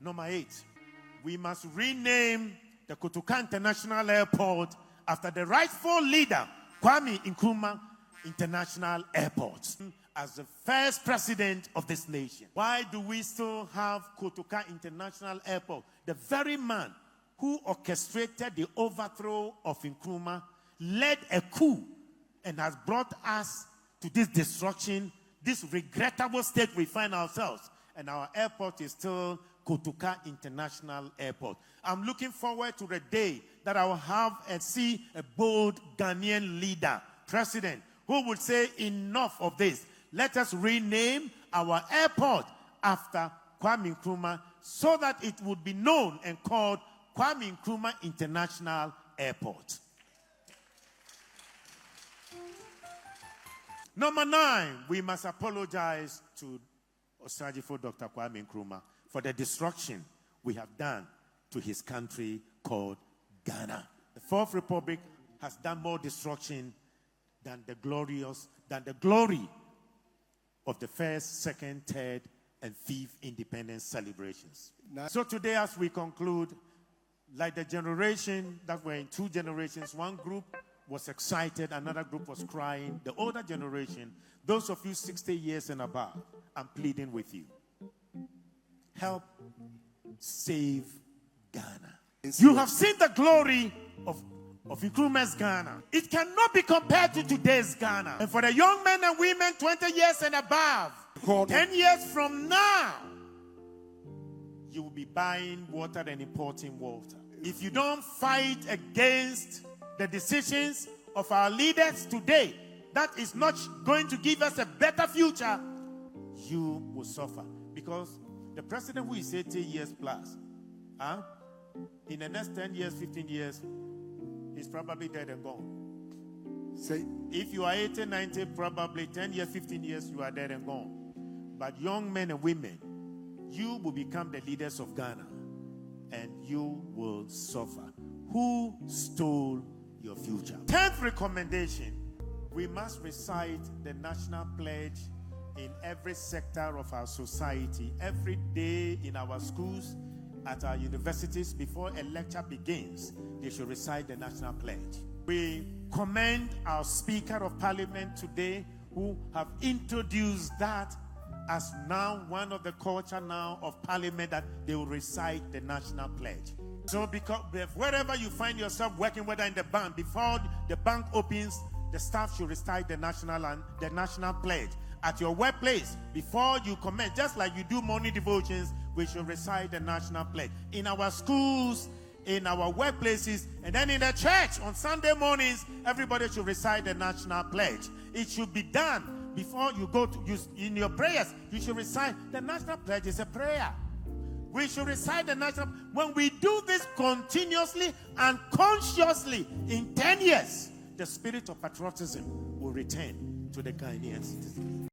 Number 8, we must rename the Kotoka International Airport after the rightful leader, Kwame Nkrumah International Airport, as the first president of this nation. Why do we still have Kotoka International Airport? The very man who orchestrated the overthrow of Nkrumah led a coup and has brought us to this destruction, this regrettable state we find ourselves. And our airport is still Kotoka International Airport. I'm looking forward to the day that I will have and see a bold Ghanaian leader, president, who would say enough of this. Let us rename our airport after Kwame Nkrumah so that it would be known and called Kwame Nkrumah International Airport. Number 9, we must apologize to Osagyefo Dr. Kwame Nkrumah for the destruction we have done to his country called Ghana. The Fourth Republic has done more destruction than the glory of the first, second, third, and fifth independence celebrations. So today, as we conclude, like the generation that were in 2 generations, one group was excited, another group was crying. The older generation, those of you 60 years and above, I'm pleading with you. Help save Ghana. You have seen the glory of Nkrumah's Ghana. It cannot be compared to today's Ghana. And for the young men and women 20 years and above, 10 years from now, you will be buying water and importing water. If you don't fight against the decisions of our leaders today, that is not going to give us a better future, you will suffer. Because the president who is 80 years plus, in the next 10 years, 15 years, he's probably dead and gone. Say, if you are 80, 90, probably 10 years, 15 years, you are dead and gone. But young men and women, you will become the leaders of Ghana, and you will suffer. Who stole your future? 10th recommendation, we must recite the national pledge in every sector of our society, every day in our schools, at our universities. Before a lecture begins, they should recite the national pledge. We commend our Speaker of Parliament today, who have introduced that as now one of the culture now of Parliament, that they will recite the national pledge. So because wherever you find yourself working, whether in the bank, before the bank opens, the staff should recite the national pledge. At your workplace, before you comment, just like you do morning devotions, we should recite the national pledge. In our schools, in our workplaces, and then in the church on Sunday mornings, everybody should recite the national pledge. It should be done before you go to use in your prayers. You should recite the national pledge. Is a prayer. We should recite the national. When we do this continuously and consciously, in 10 years, the spirit of patriotism will return to the Ghanaian citizens.